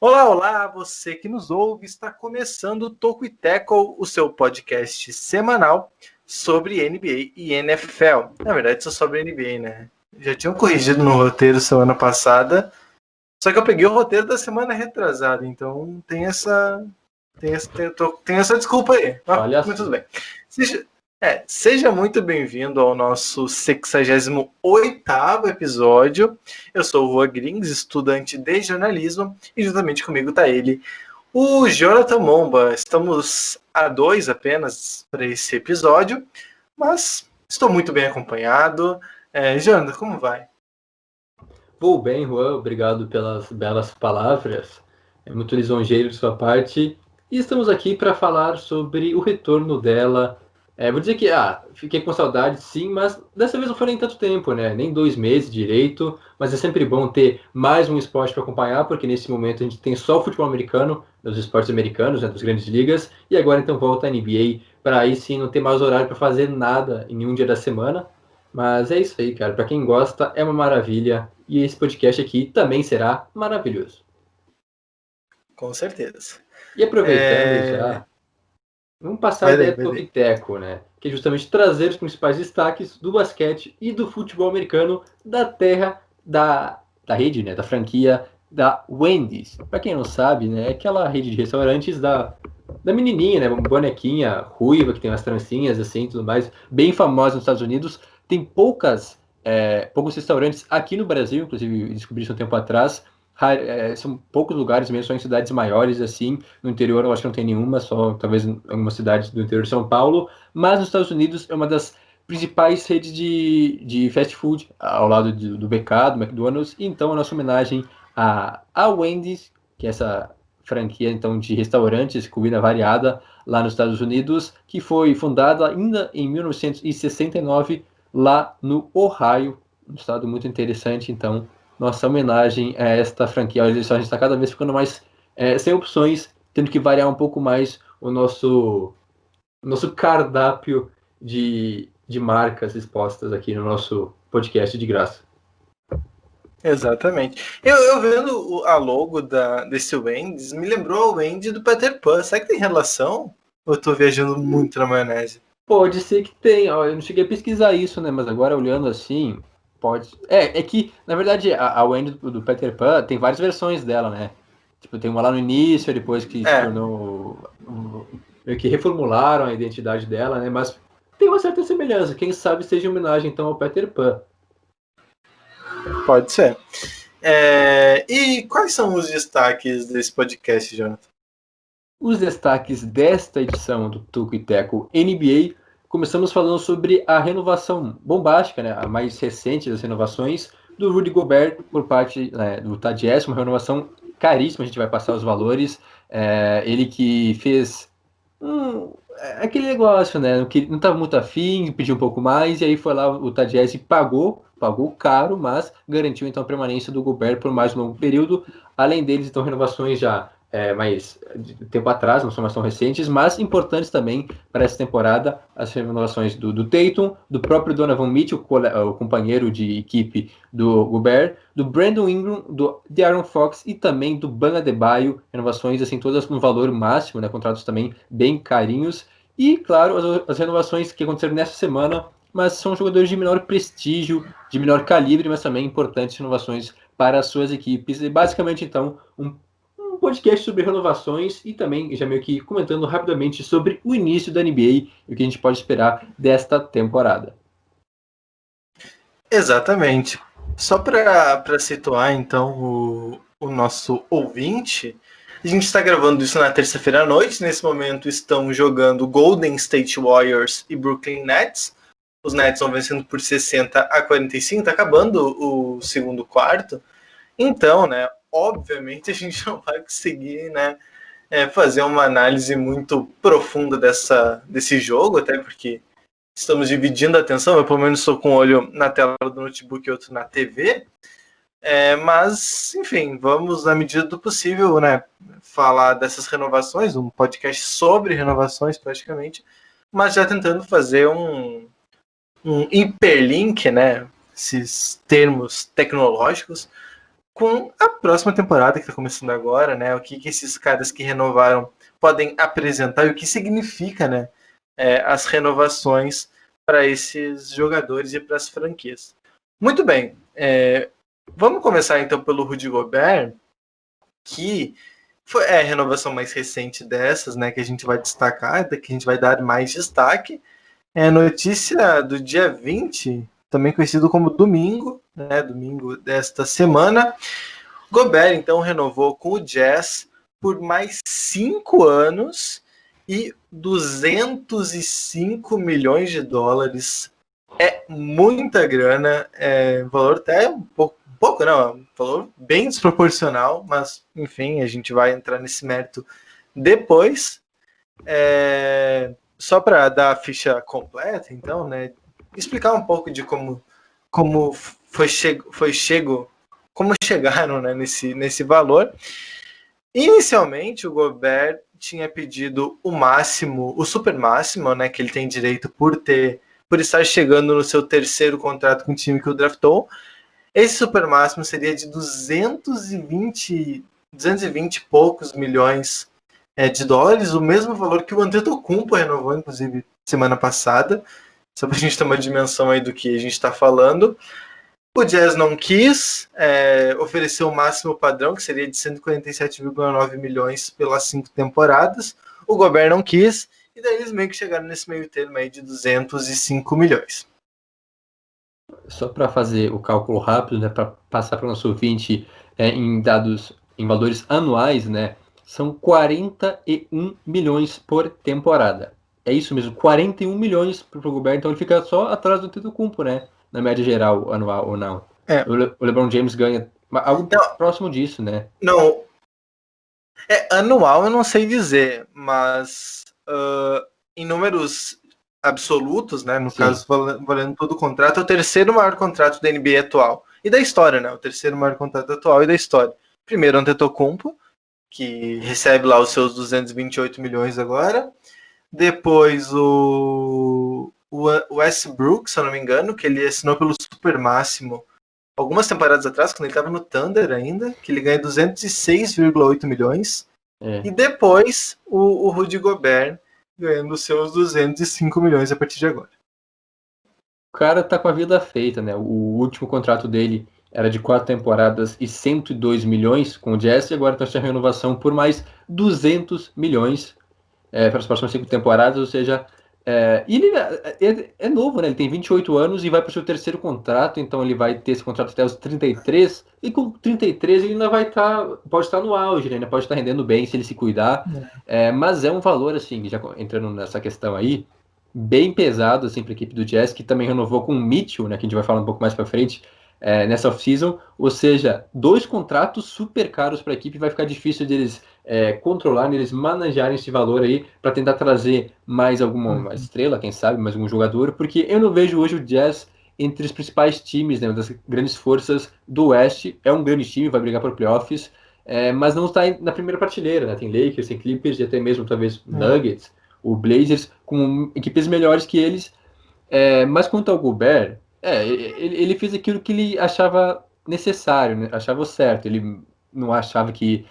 Olá, olá, você que nos ouve, está começando o Toco e Tackle, o seu podcast semanal sobre NBA e NFL. Na verdade, só sobre NBA, né? Já tinham corrigido no roteiro semana passada, só que eu peguei o roteiro da semana retrasada, então tem essa desculpa aí. Olha Mas tudo só. bem. Seja muito bem-vindo ao nosso 68º episódio. Eu sou o Rua Grings, estudante de jornalismo, e juntamente comigo está ele, o Jonathan Momba. Estamos a dois apenas para esse episódio, mas estou muito bem acompanhado. Jonathan, como vai? Vou bem, Juan. Obrigado pelas belas palavras. É muito lisonjeiro de sua parte. E estamos aqui para falar sobre o retorno dela. Vou dizer que, fiquei com saudade, sim, mas dessa vez não foi nem tanto tempo, né? Nem 2 meses direito. Mas é sempre bom ter mais um esporte para acompanhar, porque nesse momento a gente tem só o futebol americano, dos esportes americanos, né, das grandes ligas. E agora então volta a NBA, para aí sim não ter mais horário para fazer nada em um dia da semana. Mas é isso aí, cara. Para quem gosta, é uma maravilha. E esse podcast aqui também será maravilhoso. Com certeza. E aproveitando já, vamos passar a Vai daí, ideia do vai daí. Toquiteco, né? Que é justamente trazer os principais destaques do basquete e do futebol americano da terra da rede, né? Da franquia da Wendy's. Para quem não sabe, né? É aquela rede de restaurantes da menininha, né? Uma bonequinha ruiva que tem umas trancinhas assim, tudo mais, bem famosa nos Estados Unidos. Tem poucos restaurantes aqui no Brasil, inclusive descobri isso um tempo atrás. São poucos lugares mesmo, só em cidades maiores assim. No interior eu acho que não tem nenhuma, só talvez em algumas cidades do interior de São Paulo. Mas nos Estados Unidos é uma das principais redes de fast food, ao lado do BK, do McDonald's. Então a nossa homenagem a Wendy's, que é essa franquia então de restaurantes, comida variada lá nos Estados Unidos, que foi fundada ainda em 1969 lá no Ohio, um estado muito interessante. Então nossa homenagem a esta franquia. A gente está cada vez ficando mais sem opções, tendo que variar um pouco mais o nosso cardápio de marcas expostas aqui no nosso podcast de graça. Exatamente. Eu vendo a logo desse Wendy's, me lembrou o Wendy do Peter Pan. Será que tem relação? Ou eu tô viajando muito na maionese? Pode ser que tenha, ó, eu não cheguei a pesquisar isso, né? Mas agora olhando assim, pode. É que, na verdade, a Wendy do Peter Pan tem várias versões dela, né? Tipo, tem uma lá no início, depois que se É, tornou. Meio que reformularam a identidade dela, né? Mas tem uma certa semelhança. Quem sabe seja em homenagem então ao Peter Pan. pode ser. E quais são os destaques desse podcast, Jonathan? Os destaques desta edição do Tuco e Teco NBA. Começamos falando sobre a renovação bombástica, né, a mais recente das renovações do Rudy Gobert por parte, né, do Tadies, uma renovação caríssima, a gente vai passar os valores. Ele que fez aquele negócio, né, que não estava muito afim, pediu um pouco mais, e aí foi lá o Tadies e pagou caro, mas garantiu então a permanência do Gobert por mais um longo período. Além deles, então, renovações já mais de tempo atrás, não são mais tão recentes, mas importantes também para essa temporada, as renovações do Tatum, do próprio Donovan Mitchell, o companheiro de equipe do Gobert, do Brandon Ingram, do De'Aaron Fox e também do Bam Adebayo, renovações assim todas no valor máximo, né, contratos também bem carinhos, e claro, as renovações que aconteceram nessa semana, mas são jogadores de menor prestígio, de menor calibre, mas também importantes renovações para as suas equipes, e basicamente então um podcast sobre renovações e também já meio que comentando rapidamente sobre o início da NBA e o que a gente pode esperar desta temporada. Exatamente. Só para situar, então, o nosso ouvinte, a gente está gravando isso na terça-feira à noite. Nesse momento estão jogando Golden State Warriors e Brooklyn Nets. Os Nets estão vencendo por 60-45, está acabando o segundo quarto. Então, né, obviamente a gente não vai conseguir, né, fazer uma análise muito profunda desse jogo, até porque estamos dividindo a atenção. Eu, pelo menos, estou com um olho na tela do notebook e outro na TV. Mas, enfim, vamos, na medida do possível, né, falar dessas renovações, um podcast sobre renovações, praticamente, mas já tentando fazer um hiperlink, né, esses termos tecnológicos, com a próxima temporada que está começando agora, né? O que esses caras que renovaram podem apresentar e o que significa, né? As renovações para esses jogadores e para as franquias. Muito bem. Vamos começar então pelo Rudy Gobert, que foi a renovação mais recente dessas, né? Que a gente vai destacar, que a gente vai dar mais destaque. É a notícia do dia 20, também conhecido como domingo, né? Domingo desta semana. Gobert, então, renovou com o Jazz por mais 5 anos e 205 milhões de dólares. É muita grana, valor até um pouco não, um valor bem desproporcional, mas enfim, a gente vai entrar nesse mérito depois. Só para dar a ficha completa, então, né, explicar um pouco de como como chegaram, né, nesse valor. Inicialmente, o Gobert tinha pedido o máximo, o super máximo, né, que ele tem direito por estar chegando no seu terceiro contrato com o time que o draftou. Esse super máximo seria de 220 e poucos milhões de dólares, o mesmo valor que o Antetokounmpo renovou, inclusive, semana passada, só para a gente ter uma dimensão aí do que a gente está falando. O Jazz não quis, ofereceu o máximo padrão, que seria de 147,9 milhões pelas 5 temporadas. O Gobert não quis, e daí eles meio que chegaram nesse meio termo aí de 205 milhões. Só para fazer o cálculo rápido, né, para passar para o nosso ouvinte em dados, em valores anuais, né, são 41 milhões por temporada. É isso mesmo, 41 milhões para o Gobert, então ele fica só atrás do Antetokounmpo, né, na média geral, anual ou não. O LeBron James ganha algo próximo disso, né? Não, anual eu não sei dizer, mas em números absolutos, né, no Sim. caso valendo todo o contrato, é o terceiro maior contrato da NBA atual. E da história, né? O terceiro maior contrato atual e da história. Primeiro, Antetokounmpo, que recebe lá os seus 228 milhões agora. Depois o Westbrook, se eu não me engano, que ele assinou pelo super máximo algumas temporadas atrás, quando ele estava no Thunder ainda, que ele ganha 206,8 milhões. E depois o Rudy Gobert ganhando os seus 205 milhões a partir de agora. O cara tá com a vida feita, né? O último contrato dele era de 4 temporadas e 102 milhões com o Jazz, e agora está a renovação por mais 200 milhões para as próximas 5 temporadas, ou seja, e ele é novo, né? Ele tem 28 anos e vai para o seu terceiro contrato, então ele vai ter esse contrato até os 33, e com 33 ele ainda pode estar no auge, né? Ainda pode estar rendendo bem se ele se cuidar, mas é um valor, assim, já entrando nessa questão aí, bem pesado, assim, para a equipe do Jazz, que também renovou com o Mitchell, né? Que a gente vai falar um pouco mais para frente, nessa off-season, ou seja, 2 contratos super caros para a equipe, vai ficar difícil deles controlar, eles manejarem esse valor aí para tentar trazer mais alguma estrela, quem sabe, mais algum jogador, porque eu não vejo hoje o Jazz entre os principais times, né, das grandes forças do Oeste. É um grande time, vai brigar por playoffs, mas não está na primeira prateleira, né? Tem Lakers, tem Clippers e até mesmo talvez Nuggets, o Blazers, com equipes melhores que eles. Mas quanto ao Gobert, ele fez aquilo que ele achava necessário, né? Achava o certo. Ele não achava que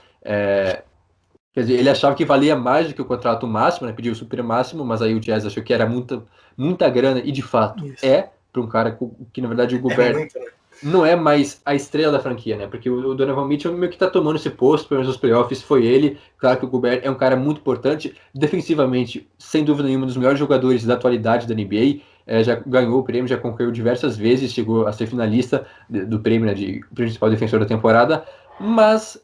quer dizer, ele achava que valia mais do que o contrato máximo, né? Pediu o super máximo, mas aí o Jazz achou que era muita grana, e de fato para um cara que, na verdade, o Gobert muito, né? não é mais a estrela da franquia, né? Porque o Donovan Mitchell meio que tá tomando esse posto, pelo menos nos playoffs foi ele. Claro que o Gobert é um cara muito importante, defensivamente, sem dúvida nenhuma, um dos melhores jogadores da atualidade da NBA. Já ganhou o prêmio, já concorreu diversas vezes, chegou a ser finalista do prêmio, né, de principal defensor da temporada, mas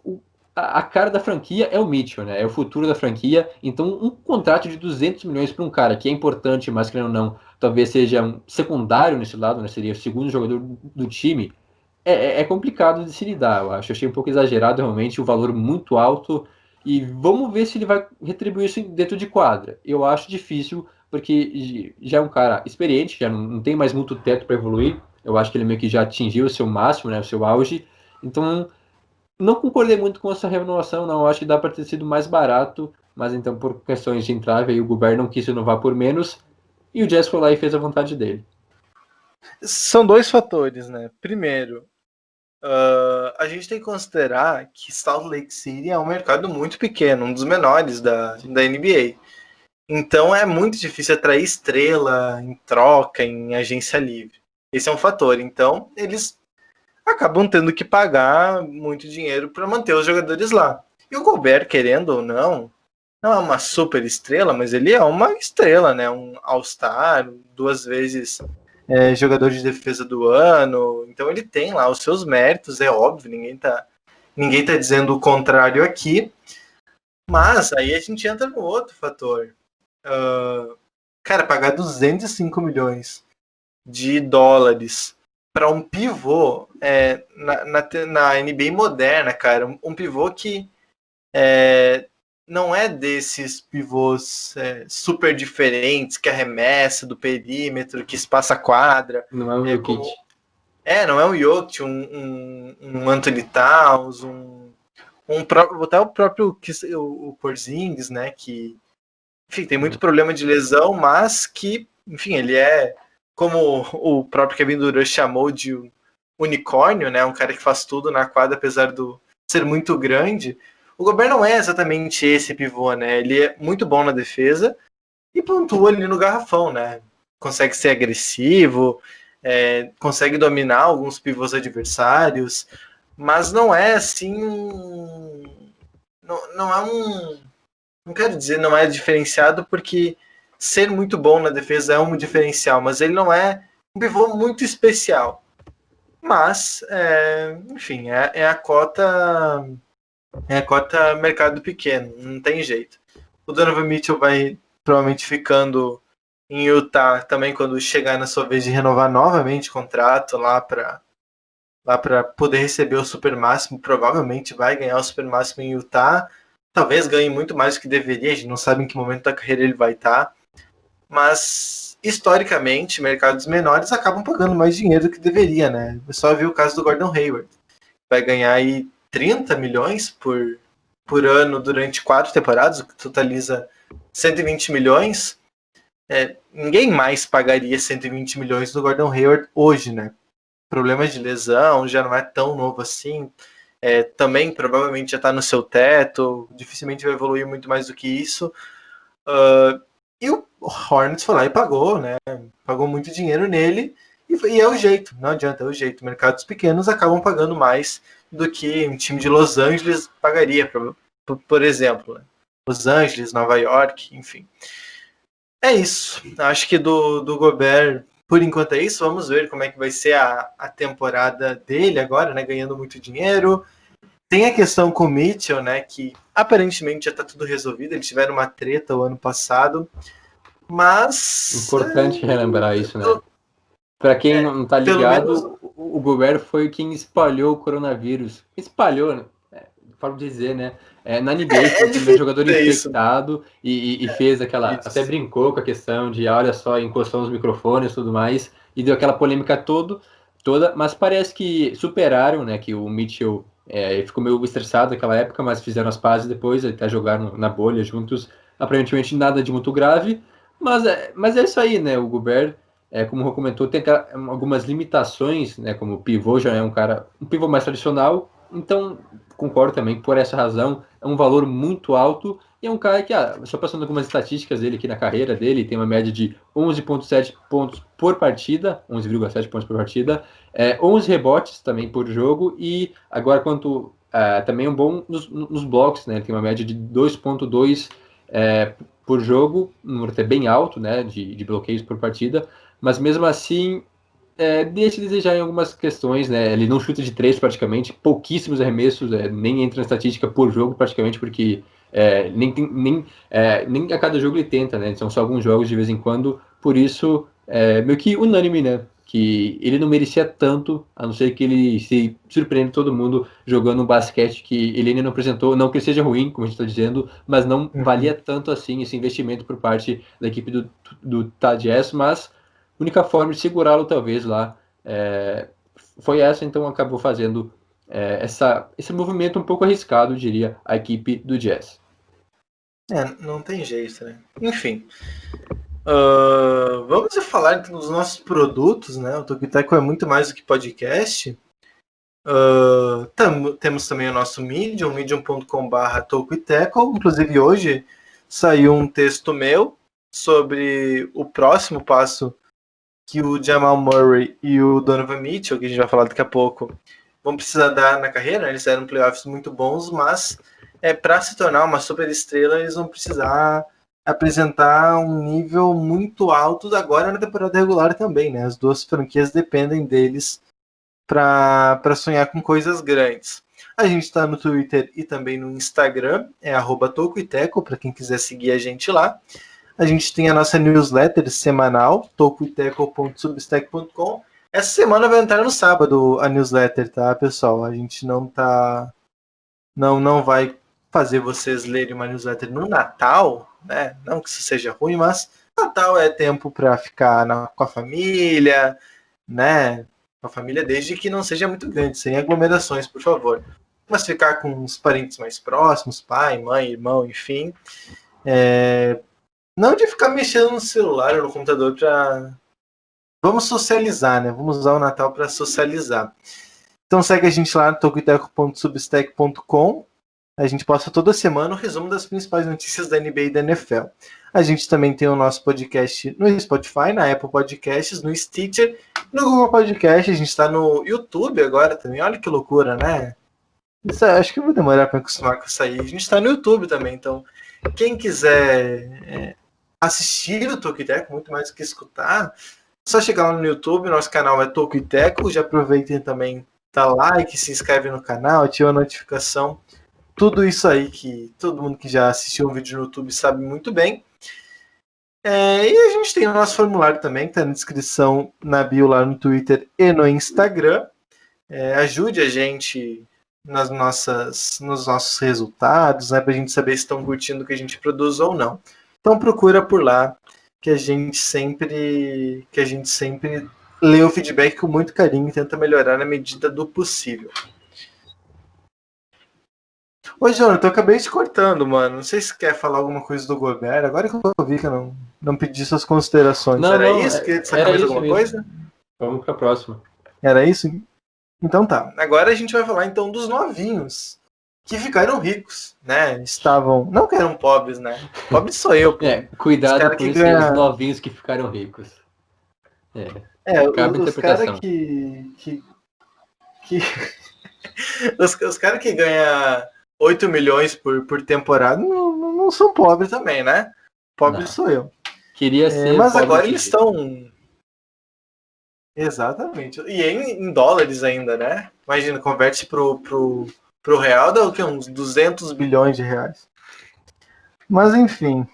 a cara da franquia é o Mitchell, né? É o futuro da franquia. Então, um contrato de 200 milhões para um cara que é importante, mas que não, talvez seja um secundário nesse lado, né? Seria o segundo jogador do time. É complicado de se lidar, eu acho. Achei um pouco exagerado, realmente, o valor muito alto. E vamos ver se ele vai retribuir isso dentro de quadra. Eu acho difícil, porque já é um cara experiente, já não tem mais muito teto para evoluir. Eu acho que ele meio que já atingiu o seu máximo, né? O seu auge. Então, não concordei muito com essa renovação, não. Eu acho que dá para ter sido mais barato, mas então, por questões de entrave, aí o Gobert não quis renovar por menos, e o Jazz foi lá e fez a vontade dele. São 2 fatores, né? Primeiro, A gente tem que considerar que Salt Lake City é um mercado muito pequeno, um dos menores da NBA. Então é muito difícil atrair estrela em troca, em agência livre. Esse é um fator. Então eles acabam tendo que pagar muito dinheiro para manter os jogadores lá. E o Gobert, querendo ou não é uma super estrela, mas ele é uma estrela, né? Um All-Star, 2 vezes jogador de defesa do ano. Então ele tem lá os seus méritos, é óbvio, ninguém tá dizendo o contrário aqui. Mas aí a gente entra no outro fator. Cara, pagar 205 milhões de dólares para um pivô na NBA moderna, cara, um pivô que não é desses pivôs super diferentes, que arremessa do perímetro, que espaça a quadra. Não é o Jokic. Não é um Jokic, um Anthony Towns, até o próprio o Porzingis, né, que enfim, tem muito problema de lesão, mas que, enfim, ele é, como o próprio Kevin Durant chamou de unicórnio, né? Um cara que faz tudo na quadra, apesar de ser muito grande. O Gobert não é exatamente esse pivô, né? Ele é muito bom na defesa e pontua ali no garrafão, né? Consegue ser agressivo, consegue dominar alguns pivôs adversários, mas não é assim não é não quero dizer não é diferenciado, porque ser muito bom na defesa é um diferencial, mas ele não é um pivô muito especial. Mas, enfim, é a cota mercado pequeno, não tem jeito. O Donovan Mitchell vai provavelmente ficando em Utah também quando chegar na sua vez de renovar novamente o contrato lá para poder receber o super máximo. Provavelmente vai ganhar o super máximo em Utah. Talvez ganhe muito mais do que deveria, a gente não sabe em que momento da carreira ele vai estar. Mas, historicamente, mercados menores acabam pagando mais dinheiro do que deveria, né? Eu só vi o caso do Gordon Hayward. Vai ganhar aí 30 milhões por ano durante 4 temporadas, o que totaliza 120 milhões. Ninguém mais pagaria 120 milhões do Gordon Hayward hoje, né? Problemas de lesão, já não é tão novo assim. Também provavelmente já está no seu teto, dificilmente vai evoluir muito mais do que isso. E o Hornets foi lá e pagou, né? Pagou muito dinheiro nele e é o jeito, não adianta, é o jeito. Mercados pequenos acabam pagando mais do que um time de Los Angeles pagaria, por exemplo. Né? Los Angeles, Nova York, enfim. É isso. Acho que do Gobert, por enquanto é isso. Vamos ver como é que vai ser a temporada dele agora, né? Ganhando muito dinheiro. Tem a questão com o Mitchell, né? Que aparentemente já está tudo resolvido. Eles tiveram uma treta o ano passado. Mas. Importante relembrar isso, né? Para quem não tá Pelo ligado, menos. o Gobert foi quem espalhou o coronavírus. Espalhou, né? Forma de dizer, né? Na NBA foi o primeiro jogador infectado e fez aquela. Isso. Até brincou com a questão de, olha só, encostou nos microfones e tudo mais, e deu aquela polêmica toda, mas parece que superaram, né? Que o Mitchell ficou meio estressado naquela época, mas fizeram as pazes depois, até jogaram na bolha juntos. Aparentemente nada de muito grave, mas é isso aí, né? O Gobert. Como comentou, tem algumas limitações, né? Como o pivô já é um pivô mais tradicional, então concordo também, por essa razão, é um valor muito alto e é um cara que, só passando algumas estatísticas dele aqui na carreira dele, tem uma média de 11,7 pontos por partida, 11,7 pontos por partida, 11 rebotes também por jogo e agora também um bom nos blocos, né? Ele tem uma média de 2,2 por jogo, um número até bem alto, né? De bloqueios por partida, mas mesmo assim deixa de desejar em algumas questões, né? Ele não chuta de 3 praticamente, pouquíssimos arremessos, nem entra na estatística por jogo praticamente, porque nem a cada jogo ele tenta, né? São só alguns jogos de vez em quando, por isso meio que unânime, né? Que ele não merecia tanto, a não ser que ele se surpreenda todo mundo jogando um basquete que ele ainda não apresentou, não que ele seja ruim, como a gente está dizendo, mas não valia tanto assim esse investimento por parte da equipe do Utah Jazz, mas a única forma de segurá-lo talvez lá foi essa, então acabou fazendo esse movimento um pouco arriscado, eu diria, a equipe do Jazz. Não tem jeito, né? Enfim. Vamos falar então dos nossos produtos, né? O Tokiteco é muito mais do que podcast. Temos também o nosso Medium, medium.com/Toco-e-Tackle. Inclusive hoje saiu um texto meu sobre o próximo passo que o Jamal Murray e o Donovan Mitchell, que a gente vai falar daqui a pouco, vão precisar dar na carreira. Eles eram playoffs muito bons, mas para se tornar uma super estrela, eles vão precisar apresentar um nível muito alto agora na temporada regular também, né? As duas franquias dependem deles para sonhar com coisas grandes. A gente está no Twitter e também no Instagram, é @tocoiteco, para quem quiser seguir a gente lá. A gente tem a nossa newsletter semanal, tocoiteco.substack.com. Essa semana vai entrar no sábado a newsletter, tá, pessoal? A gente não vai fazer vocês lerem uma newsletter no Natal, né? Não que isso seja ruim, mas Natal é tempo para ficar com a família, né? Com a família, desde que não seja muito grande, sem aglomerações, por favor. Mas ficar com os parentes mais próximos, pai, mãe, irmão, enfim. Não de ficar mexendo no celular ou no computador para. Vamos socializar, né? Vamos usar o Natal para socializar. Então segue a gente lá no tocoiteco.substack.com. A gente posta toda semana o resumo das principais notícias da NBA e da NFL. A gente também tem o nosso podcast no Spotify, na Apple Podcasts, no Stitcher, no Google Podcast. A gente está no YouTube agora também. Olha que loucura, né? Acho que eu vou demorar para acostumar com isso aí. A gente está no YouTube também, então quem quiser assistir o Toco e Teco, muito mais do que escutar, é só chegar lá no YouTube. Nosso canal é Toco e Teco. Já aproveitem também, dá like, se inscreve no canal, ativa a notificação. Tudo isso aí que todo mundo que já assistiu um vídeo no YouTube sabe muito bem. E a gente tem o nosso formulário também, que está na descrição, na bio lá no Twitter e no Instagram. Ajude a gente nos nossos resultados, né, para a gente saber se estão curtindo o que a gente produz ou não. Então procura por lá, que a gente sempre lê o feedback com muito carinho e tenta melhorar na medida do possível. Ô, Jonathan, eu acabei te cortando, mano. Não sei se quer falar alguma coisa do Gobert. Agora que eu vi que eu não pedi suas considerações. Era isso? Queria destacar mais alguma coisa? Vamos para a próxima. Era isso? Então tá. Agora a gente vai falar então dos novinhos que ficaram ricos, né? Não que eram pobres, né? Pobre sou eu, pô. Cuidado com isso, os novinhos que ficaram ricos. Os caras que os caras que ganham 8 milhões por temporada não são pobres também, né? Pobre sou eu. Queria ser. Mas agora eles estão. Exatamente. E em dólares ainda, né? Imagina, converte pro real, dá o quê? Uns 200 bilhões de reais. Mas enfim.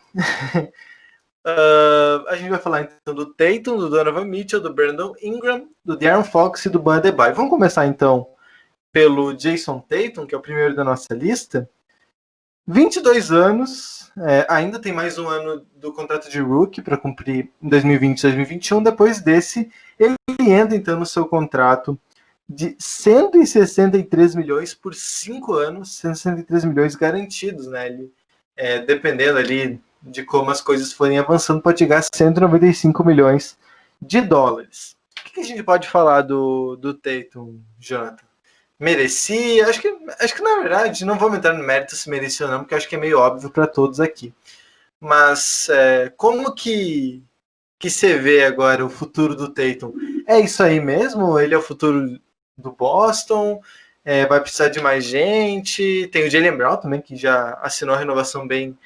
A gente vai falar então do Tatum, do Donovan Mitchell, do Brandon Ingram, do De'Aaron Fox e do Ban Adebayo. Vamos começar então pelo Jason Tatum, que é o primeiro da nossa lista. 22 anos, ainda tem mais um ano do contrato de rookie para cumprir em 2020 e 2021. Depois desse, ele entra então no seu contrato de 163 milhões por 5 anos, 163 milhões garantidos, né? Ele, dependendo ali de como as coisas forem avançando, pode chegar a 195 milhões de dólares. O que a gente pode falar do Tatum, Jonathan? Merecia? Acho que na verdade, não vamos entrar no mérito se merecia ou não, porque acho que é meio óbvio para todos aqui. Mas como que você vê agora o futuro do Tatum? É isso aí mesmo? Ele é o futuro do Boston? Vai precisar de mais gente? Tem o Jaylen Brown também, que já assinou a renovação bem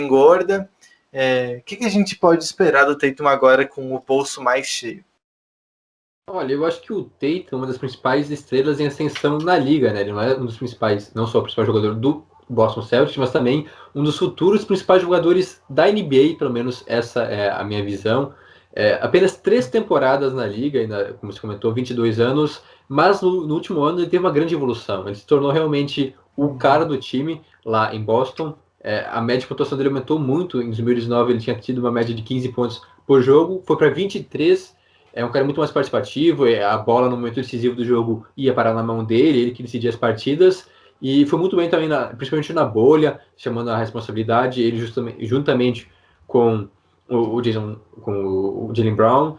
gorda. O que a gente pode esperar do Tatum agora com o bolso mais cheio? Olha, eu acho que o Tatum é uma das principais estrelas em ascensão na liga, né? Ele não é um dos principais, não só o principal jogador do Boston Celtics, mas também um dos futuros principais jogadores da NBA, pelo menos essa é a minha visão. Apenas 3 temporadas na liga, ainda, como você comentou, 22 anos, mas no último ano ele teve uma grande evolução. Ele se tornou realmente o cara do time lá em Boston. A média de pontuação dele aumentou muito. Em 2019 ele tinha tido uma média de 15 pontos por jogo, foi para 23. É um cara muito mais participativo, a bola no momento decisivo do jogo ia parar na mão dele, ele que decidia as partidas, e foi muito bem também, principalmente na bolha, chamando a responsabilidade, ele juntamente com o Jaylen Brown,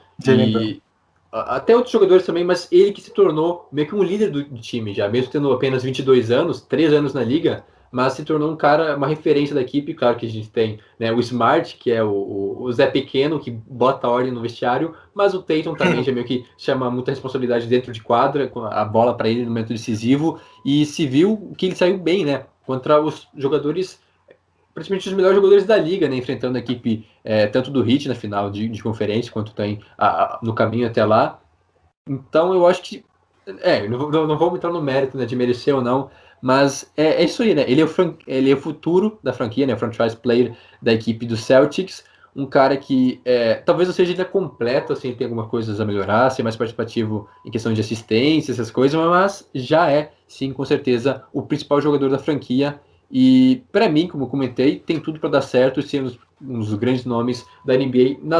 até outros jogadores também, mas ele que se tornou meio que um líder do time já, mesmo tendo apenas 22 anos, 3 anos na liga, mas se tornou um cara, uma referência da equipe. Claro que a gente tem, né, o Smart, que é o Zé Pequeno, que bota ordem no vestiário, mas o Tatum também já meio que chama muita responsabilidade dentro de quadra, com a bola para ele no momento decisivo, e se viu que ele saiu bem, né, contra os jogadores, praticamente os melhores jogadores da liga, né, enfrentando a equipe tanto do Heat na final de conferência, quanto tem no caminho até lá. Então eu acho que. Não vamos entrar no mérito, né, de merecer ou não, mas é isso aí, né? Ele é o futuro da franquia, né? O franchise player da equipe do Celtics. Um cara que talvez não seja ainda completo, assim, tem algumas coisas a melhorar, ser mais participativo em questão de assistência, essas coisas, mas já é, sim, com certeza, o principal jogador da franquia. E, para mim, como eu comentei, tem tudo para dar certo e ser um dos grandes nomes da NBA na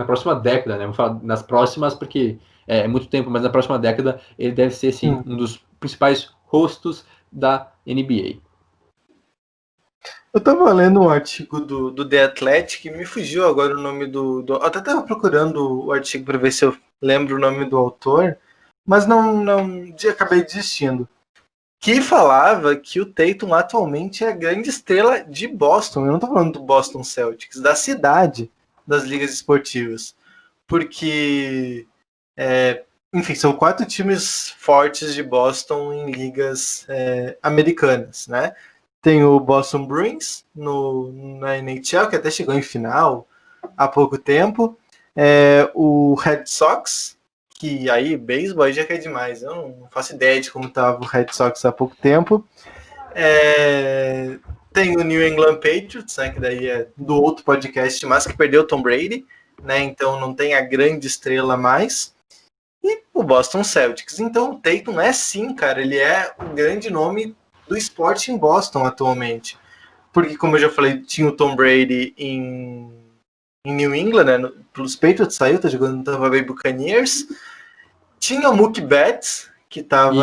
próxima década, né? Vamos falar nas próximas, porque é muito tempo, mas na próxima década ele deve ser, sim, um dos principais rostos da NBA. Eu tava lendo um artigo do The Athletic, me fugiu agora o nome eu até tava procurando o artigo para ver se eu lembro o nome do autor, mas não acabei desistindo. Que falava que o Tatum atualmente é a grande estrela de Boston. Eu não tô falando do Boston Celtics, da cidade das ligas esportivas. Porque, enfim, são 4 times fortes de Boston em ligas americanas, né? Tem o Boston Bruins na NHL, que até chegou em final há pouco tempo. O Red Sox, que aí, beisebol aí já quer demais. Eu não faço ideia de como estava o Red Sox há pouco tempo. Tem o New England Patriots, né, que daí é do outro podcast, mas que perdeu o Tom Brady, né, então não tem a grande estrela mais. E o Boston Celtics. Então o Tatum é sim, cara, ele é o grande nome do esporte em Boston atualmente. Porque, como eu já falei, tinha o Tom Brady em New England, né, pelos Patriots, saiu, tá jogando no Tampa Bay Buccaneers. Tinha o Mookie Betts, que Isso, estava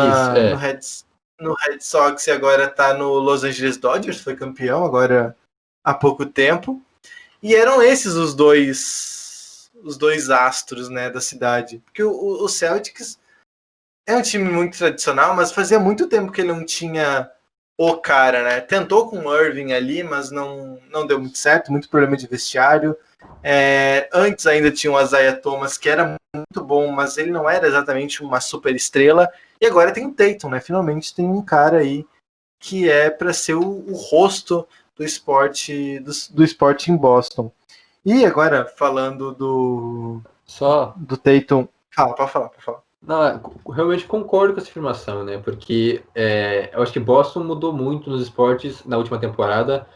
no Red Sox e agora está no Los Angeles Dodgers, foi campeão agora há pouco tempo. E eram esses os dois astros, né, da cidade. Porque o Celtics é um time muito tradicional, mas fazia muito tempo que ele não tinha o cara, né? Tentou com o Irving ali, mas não deu muito certo, muito problema de vestiário. Antes ainda tinha o Isaiah Thomas, que era muito bom, mas ele não era exatamente uma super estrela. E agora tem o Tatum, né? Finalmente tem um cara aí que é para ser o rosto do esporte em Boston. E agora, falando só. do Tatum. Pode falar. Não, realmente concordo com essa afirmação, né? Porque eu acho que Boston mudou muito nos esportes na última temporada,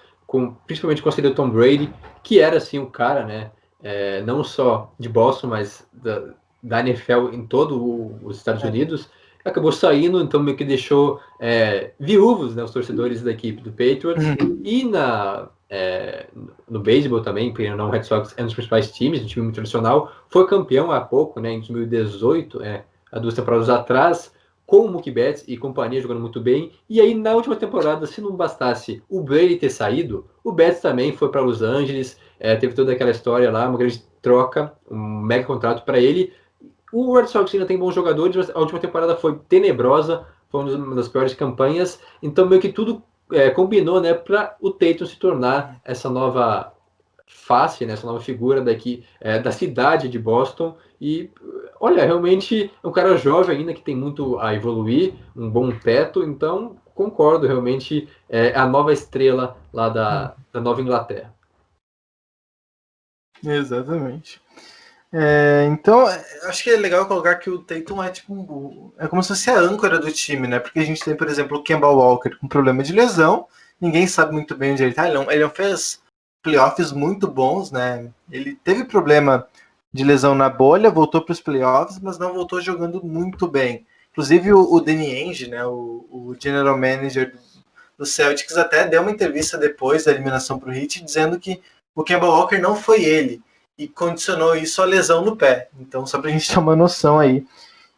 principalmente com a saída do Tom Brady, que era assim o cara, né? Não só de Boston, mas da NFL em todo os Estados Unidos. Acabou saindo, então meio que deixou viúvos, né, os torcedores da equipe do Patriots. E no beisebol também, porque o Red Sox é um dos principais times, um time muito tradicional. Foi campeão há pouco, né, em 2018, há 2 temporadas atrás, com o Mookie Betts e companhia jogando muito bem. E aí, na última temporada, se não bastasse o Brady ter saído, o Betts também foi para Los Angeles, teve toda aquela história lá, uma grande troca, um mega contrato para ele. O Red Sox ainda tem bons jogadores, mas a última temporada foi tenebrosa, foi uma das piores campanhas, então meio que tudo combinou, né, para o Tatum se tornar essa nova face, né, essa nova figura daqui da cidade de Boston. E olha, realmente é um cara jovem ainda que tem muito a evoluir, um bom teto, então concordo, realmente é a nova estrela lá da Nova Inglaterra. Exatamente. Então, acho que é legal colocar que o Tatum é tipo é como se fosse a âncora do time, né? Porque a gente tem, por exemplo, o Kemba Walker com problema de lesão, ninguém sabe muito bem onde ele tá. Ele não fez playoffs muito bons, né? Ele teve problema de lesão na bolha, voltou para os playoffs, mas não voltou jogando muito bem. Inclusive o Danny Ainge, né, o general manager do Celtics, até deu uma entrevista depois da eliminação para o Heat, dizendo que o Kemba Walker não foi ele, e condicionou isso à lesão no pé. Então, só para a gente ter uma noção aí.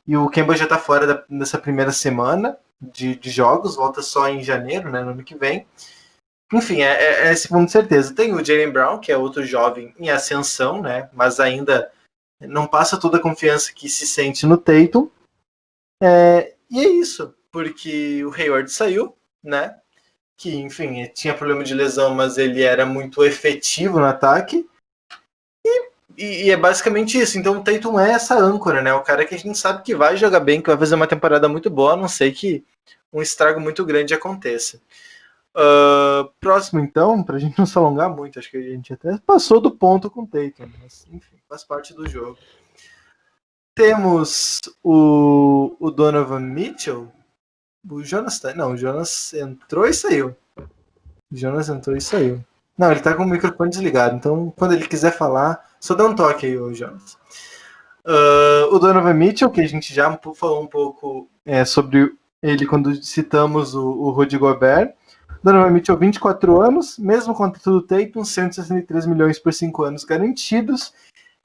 E o Kemba já está fora dessa primeira semana de jogos, volta só em janeiro, né, no ano que vem. Enfim, esse ponto de certeza. Tem o Jaylen Brown, que é outro jovem em ascensão, né, mas ainda não passa toda a confiança que se sente no Tatum. E é isso, porque o Hayward saiu, né? Que, enfim, tinha problema de lesão, mas ele era muito efetivo no ataque. E é basicamente isso. Então o Tatum é essa âncora, né? O cara que a gente sabe que vai jogar bem, que vai fazer uma temporada muito boa, a não ser que um estrago muito grande aconteça. Próximo, então, pra gente não se alongar muito, acho que a gente até passou do ponto com o Tatum, mas enfim, faz parte do jogo. Temos o Donovan Mitchell. O Jonas entrou e saiu. O Jonas entrou e saiu. Não, ele tá com o microfone desligado, então quando ele quiser falar, só dá um toque aí, o Jonas. O Donovan Mitchell, que a gente já falou um pouco sobre ele quando citamos o Rudy Gobert. Donovan Mitchell, 24 anos, mesmo contrato do Tatum, 163 milhões por 5 anos garantidos,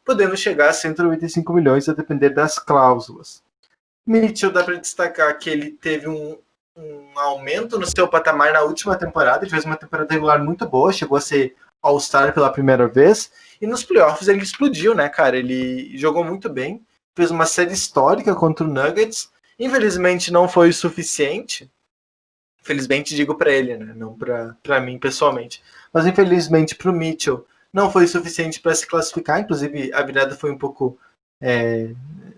podendo chegar a 195 milhões a depender das cláusulas. Mitchell, dá para destacar que ele teve um aumento no seu patamar na última temporada, ele fez uma temporada regular muito boa, chegou a ser All-Star pela primeira vez, e nos playoffs ele explodiu, né, cara? Ele jogou muito bem, fez uma série histórica contra o Nuggets, infelizmente não foi o suficiente, felizmente digo para ele, né, não para mim pessoalmente, mas infelizmente para o Mitchell não foi o suficiente para se classificar, inclusive a virada foi um pouco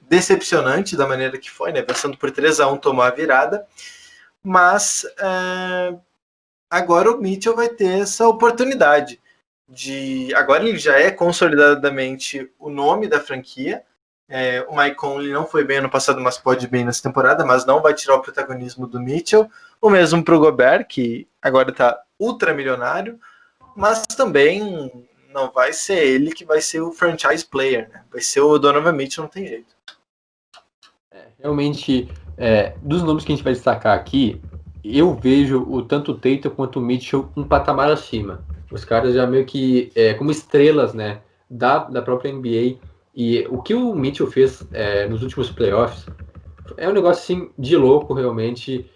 decepcionante da maneira que foi, né, vencendo por 3-1 tomou a virada, mas agora o Mitchell vai ter essa oportunidade agora ele já é consolidadamente o nome da franquia. O Mike Conley não foi bem ano passado, mas pode ir bem nessa temporada, mas não vai tirar o protagonismo do Mitchell. O mesmo para o Gobert, que agora está ultramilionário, mas também não vai ser ele que vai ser o franchise player, né? Vai ser o Donovan Mitchell, não tem jeito. Realmente, dos nomes que a gente vai destacar aqui, eu vejo tanto o Tatum quanto o Mitchell um patamar acima. Os caras já meio que como estrelas, né, da própria NBA. E o que o Mitchell fez nos últimos playoffs é um negócio assim de louco, realmente.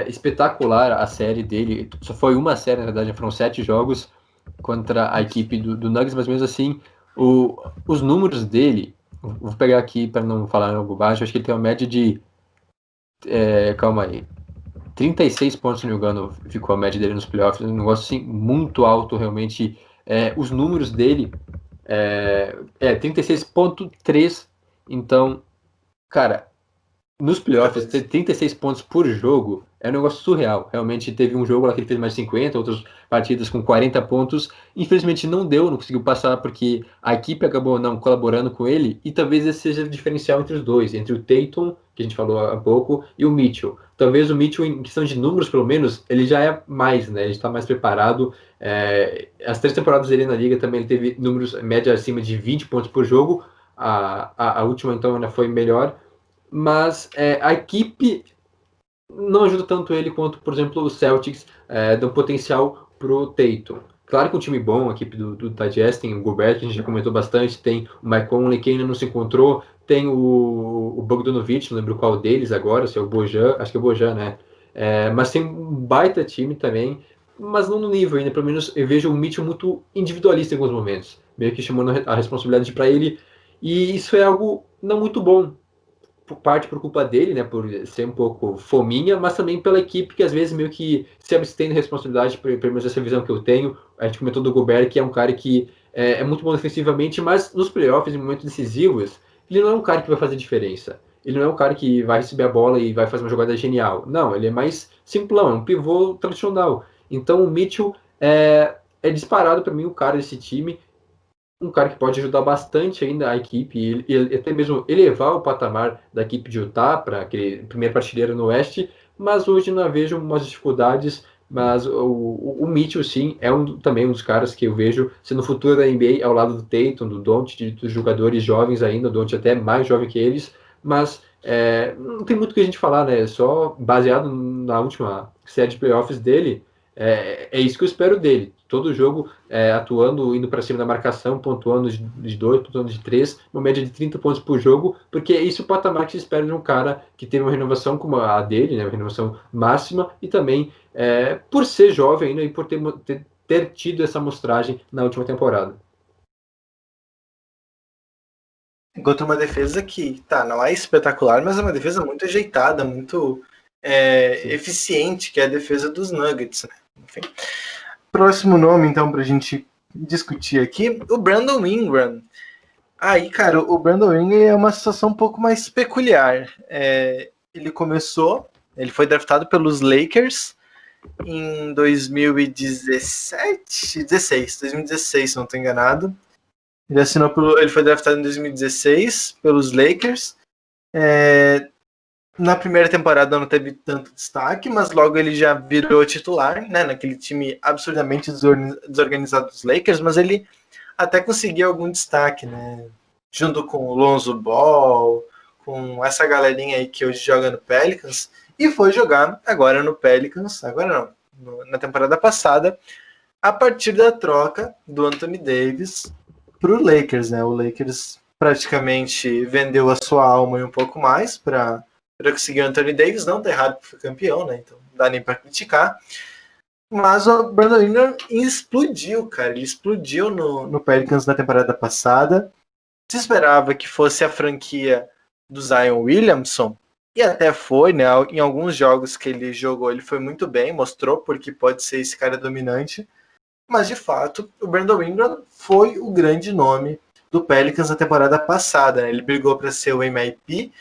Espetacular a série dele. Só foi uma série, na verdade, foram 7 jogos contra a equipe do Nuggets, mas mesmo assim, os números dele, vou pegar aqui para não falar algo baixo, acho que ele tem uma média de. Calma aí. 36 pontos, se não me engano, ficou a média dele nos playoffs. Um negócio assim, muito alto, realmente. Os números dele 36,3. Então, cara, nos playoffs, ter 36 pontos por jogo é um negócio surreal. Realmente teve um jogo lá que ele fez mais 50, outras partidas com 40 pontos. Infelizmente não deu, não conseguiu passar porque a equipe acabou não colaborando com ele. E talvez esse seja o diferencial entre os dois, entre o Tatum, que a gente falou há pouco, e o Mitchell. Talvez o Mitchell, em questão de números, pelo menos, ele já é mais, né? Ele está mais preparado. As 3 temporadas dele na liga também ele teve números média acima de 20 pontos por jogo. A última, então, ainda foi melhor. Mas a equipe não ajuda tanto ele quanto, por exemplo, o Celtics dão potencial pro Tatum. Claro que um time bom, a equipe do Tajes, tem o Gobert, que a gente já comentou bastante, tem o Mike Conley, que ainda não se encontrou, tem o Bogdanovic, não lembro qual deles agora, se é o Bojan, acho que é o Bojan, né? Mas tem um baita time também, mas não no nível ainda, pelo menos eu vejo o Mitchell muito individualista em alguns momentos, meio que chamando a responsabilidade para ele, e isso é algo não muito bom, parte por culpa dele, né, por ser um pouco fominha, mas também pela equipe que às vezes meio que se abstém da responsabilidade, pelo menos essa visão que eu tenho. A gente comentou do Gobert, que é um cara que é muito bom defensivamente, mas nos playoffs, em momentos decisivos, ele não é um cara que vai fazer diferença. Ele não é um cara que vai receber a bola e vai fazer uma jogada genial. Não, ele é mais simplão, é um pivô tradicional. Então o Mitchell é disparado para mim o cara desse time, um cara que pode ajudar bastante ainda a equipe e até mesmo elevar o patamar da equipe de Utah para aquele primeiro prateleiro no Oeste, mas hoje não vejo umas dificuldades, mas o Mitchell sim é também um dos caras que eu vejo sendo o futuro da NBA ao lado do Tatum, do Doncic, dos jogadores jovens ainda, o Doncic até mais jovem que eles, mas não tem muito o que a gente falar, né? Só baseado na última série de playoffs dele, é isso que eu espero dele. Todo jogo atuando, indo para cima da marcação, pontuando de 2, pontuando de 3, uma média de 30 pontos por jogo, porque é isso o patamar que se espera de um cara que teve uma renovação como a dele, né, uma renovação máxima, e também por ser jovem ainda e por ter tido essa amostragem na última temporada. contra uma defesa que, não é espetacular, mas é uma defesa muito ajeitada, muito eficiente, que é a defesa dos Nuggets, né? Enfim. Próximo nome, então, pra gente discutir aqui, o Brandon Ingram. Aí, cara, o Brandon Ingram é uma situação um pouco mais peculiar. Ele foi draftado pelos Lakers em 2016, se não estou enganado. Ele foi draftado em 2016 pelos Lakers. Na primeira temporada não teve tanto destaque, mas logo ele já virou titular, né, naquele time absurdamente desorganizado dos Lakers, mas ele até conseguiu algum destaque, né, junto com o Lonzo Ball, com essa galerinha aí que hoje joga no Pelicans, e foi jogar agora no Pelicans, agora não, na temporada passada, a partir da troca do Anthony Davis para o Lakers, né, o Lakers praticamente vendeu a sua alma e um pouco mais para conseguir o Anthony Davis, não tá errado porque foi campeão, né, então não dá nem para criticar. Mas o Brandon Ingram explodiu, cara. Ele explodiu no Pelicans na temporada passada. Se esperava que fosse a franquia do Zion Williamson, e até foi, né? Em alguns jogos que ele jogou, ele foi muito bem, mostrou porque pode ser esse cara dominante. Mas, de fato, o Brandon Ingram foi o grande nome do Pelicans na temporada passada, né? Ele brigou para ser o MIP,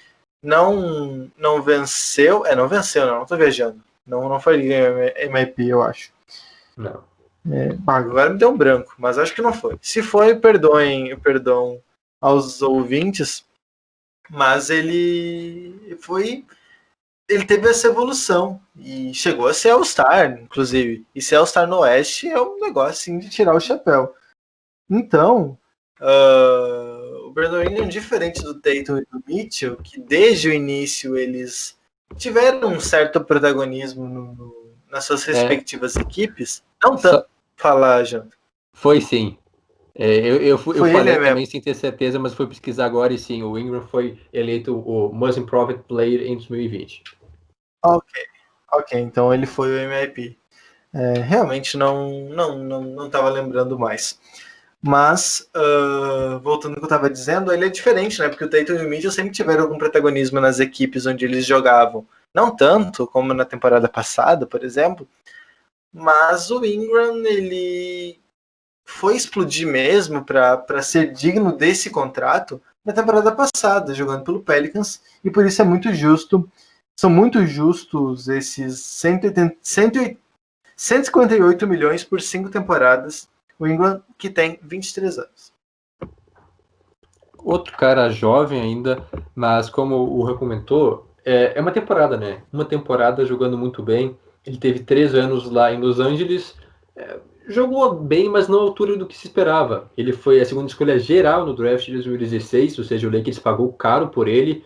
não venceu. Não venceu, não tô viajando. Não foi MIP, eu acho. Não. Agora me deu um branco, mas acho que não foi. Se foi, perdão aos ouvintes, mas ele teve essa evolução e chegou a ser All-Star, inclusive. E ser All-Star no Oeste é um negócio assim de tirar o chapéu. Então, o Brandon Ingram, diferente do Tatum e do Mitchell, que desde o início eles tiveram um certo protagonismo nas suas respectivas equipes, não tanto falar, Janta. Foi sim. Eu falei também mesmo. sem ter certeza, mas fui pesquisar agora e sim, o Ingram foi eleito o Most Improved Player em 2020. Ok, então ele foi o MIP. Realmente não estava lembrando mais. Mas, voltando ao que eu estava dizendo, ele é diferente, né? Porque o Tatum e o Mitchell sempre tiveram algum protagonismo nas equipes onde eles jogavam. Não tanto como na temporada passada, por exemplo, mas o Ingram, ele foi explodir mesmo para ser digno desse contrato na temporada passada, jogando pelo Pelicans, e por isso é muito justo. São muito justos esses 158 milhões por 5 temporadas. O Ingram, que tem 23 anos. Outro cara jovem ainda, mas como o Rui comentou, é uma temporada, né? Uma temporada jogando muito bem. Ele teve 3 anos lá em Los Angeles. Jogou bem, mas não à altura do que se esperava. Ele foi a segunda escolha geral no draft de 2016, ou seja, o Lakers pagou caro por ele.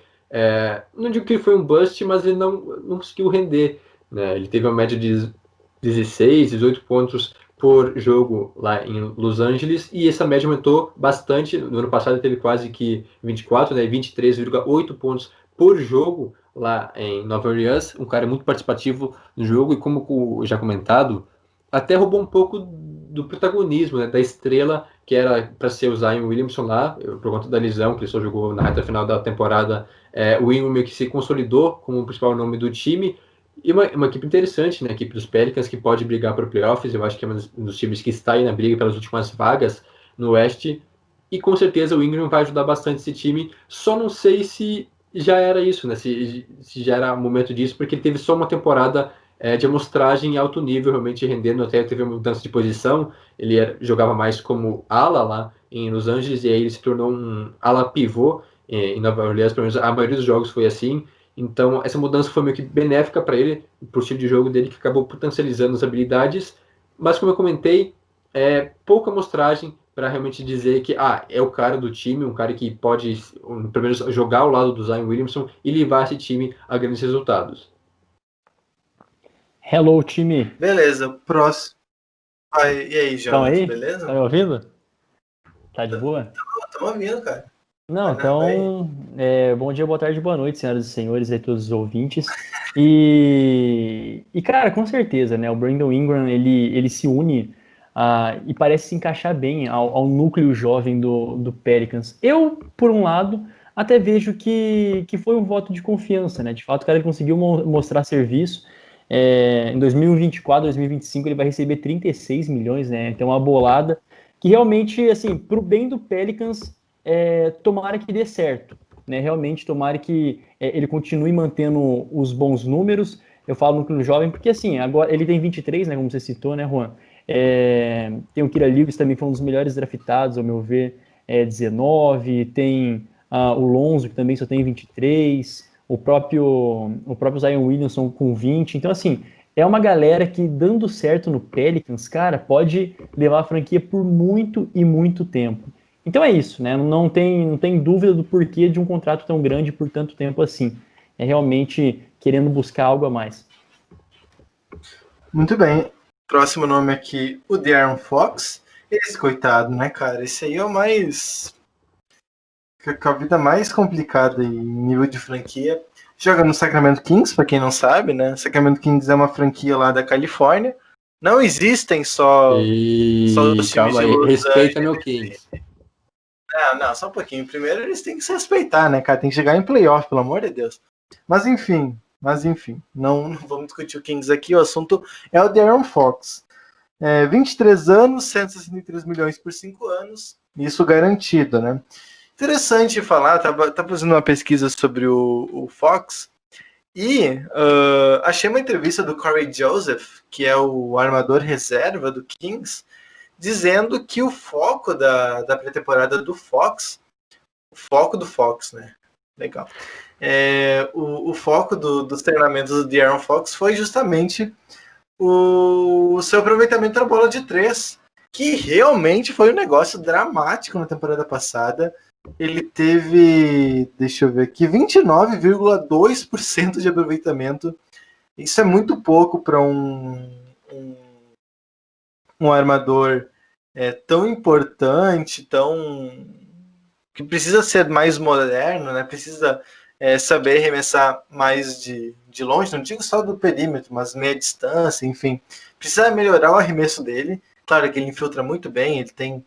Não digo que ele foi um bust, mas ele não conseguiu render, né? Ele teve uma média de 16, 18 pontos por jogo lá em Los Angeles, e essa média aumentou bastante. No ano passado ele teve quase que 24, né, 23,8 pontos por jogo lá em Nova Orleans. Um cara muito participativo no jogo, e como já comentado, até roubou um pouco do protagonismo, né, da estrela que era para ser o Zion Williamson lá, por conta da lesão, que ele só jogou na reta final da temporada. O Ingram meio que se consolidou como o principal nome do time, e uma equipe interessante, né? A equipe dos Pelicans, que pode brigar para playoffs. Eu acho que é um dos times que está aí na briga pelas últimas vagas no Oeste. E com certeza o Ingram vai ajudar bastante esse time. Só não sei se já era isso, né? Se já era o momento disso, porque ele teve só uma temporada de amostragem em alto nível, realmente rendendo. Até teve uma mudança de posição. Ele jogava mais como ala lá em Los Angeles, e aí ele se tornou um ala pivô em Nova Orleans. Pelo menos a maioria dos jogos foi assim. Então, essa mudança foi meio que benéfica para ele, para o estilo de jogo dele, que acabou potencializando as habilidades. Mas, como eu comentei, pouca amostragem para realmente dizer que é o cara do time, um cara que pode, pelo menos, jogar ao lado do Zion Williamson e levar esse time a grandes resultados. Hello, time. Beleza, próximo. E aí, Estão Jonas, aí? beleza? Tá me ouvindo? Tá de boa? Estamos ouvindo, cara. Não, então, bom dia, boa tarde, boa noite, senhoras e senhores e todos os ouvintes. Cara, com certeza, né, o Brandon Ingram, ele se une e parece se encaixar bem ao núcleo jovem do Pelicans. Eu, por um lado, até vejo que foi um voto de confiança, né? De fato, o cara conseguiu mostrar serviço. Em 2024, 2025, ele vai receber 36 milhões, né? Então, uma bolada que realmente, assim, pro bem do Pelicans, tomara que dê certo, né? Realmente, tomara que ele continue mantendo os bons números. Eu falo no jovem porque, assim, agora ele tem 23, né? Como você citou, né, Juan? Tem o Kira Lewis também, que foi um dos melhores draftados, ao meu ver, 19. Tem o Lonzo, que também só tem 23. O próprio Zion Williamson com 20. Então, assim, é uma galera que, dando certo no Pelicans, cara, pode levar a franquia por muito e muito tempo. Então é isso, né? Não tem dúvida do porquê de um contrato tão grande por tanto tempo assim. É realmente querendo buscar algo a mais. Muito bem. Próximo nome aqui, o De'Aaron Fox. Esse coitado, né, cara? Esse aí é o mais... com a vida mais complicada em nível de franquia. Joga no Sacramento Kings, para quem não sabe, né? Sacramento Kings é uma franquia lá da Califórnia. Não existem só os times calma de aí, Los respeita Angeles. meu Kings. Não, só um pouquinho. Primeiro eles têm que se respeitar, né, cara? Tem que chegar em playoff, pelo amor de Deus. Mas enfim, não vamos discutir o Kings aqui. O assunto é o De'Aaron Fox. 23 anos, 163 milhões por 5 anos. Isso garantido, né? Interessante falar, tá fazendo uma pesquisa sobre o Fox e achei uma entrevista do Corey Joseph, que é o armador reserva do Kings, dizendo que o foco da pré-temporada do Fox, o foco do Fox, né? Legal. O foco dos treinamentos do De'Aaron Fox foi justamente o seu aproveitamento da bola de 3, que realmente foi um negócio dramático na temporada passada. Ele teve, deixa eu ver aqui, 29,2% de aproveitamento. Isso é muito pouco para um armador tão importante, que precisa ser mais moderno, né? Precisa saber arremessar mais de longe, não digo só do perímetro, mas meia distância, enfim. Precisa melhorar o arremesso dele. Claro que ele infiltra muito bem, ele tem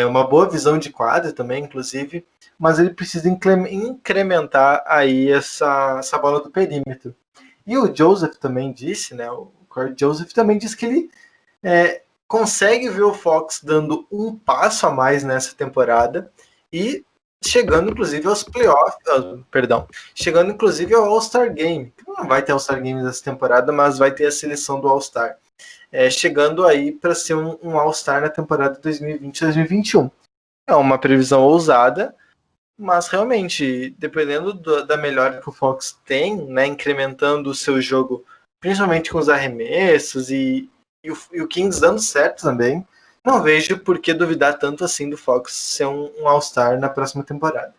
uma boa visão de quadra também, inclusive, mas ele precisa incrementar aí essa bola do perímetro. E o Joseph também disse, né? O Corey Joseph também disse que ele consegue ver o Fox dando um passo a mais nessa temporada e chegando inclusive aos playoffs, chegando inclusive ao All-Star Game. Não vai ter All-Star Game nessa temporada, mas vai ter a seleção do All-Star. Chegando aí para ser um All-Star na temporada 2020-2021. É uma previsão ousada, mas realmente, dependendo da melhora que o Fox tem, né, incrementando o seu jogo, principalmente com os arremessos e o Kings dando certo também, não vejo por que duvidar tanto assim do Fox ser um All-Star na próxima temporada.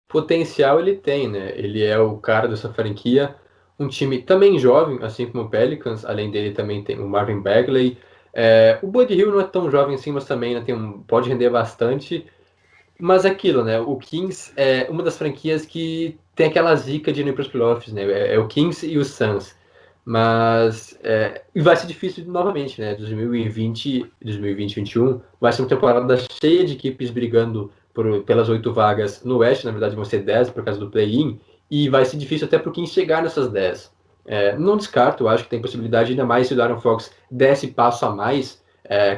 Potencial ele tem, né? Ele é o cara dessa franquia, um time também jovem, assim como o Pelicans, além dele também tem o Marvin Bagley. O Buddy Hield não é tão jovem assim, mas também né, pode render bastante. Mas é aquilo, né? O Kings é uma das franquias que tem aquela zica de ir para os playoffs, né? É o Kings e o Suns. Mas e vai ser difícil novamente, né? 2020, 2021 vai ser uma temporada cheia de equipes brigando pelas 8 vagas no Oeste, na verdade vão ser 10 por causa do play-in, e vai ser difícil até para o Kings chegar nessas 10. Não descarto, eu acho que tem possibilidade, ainda mais se o De'Aaron Fox desse passo a mais,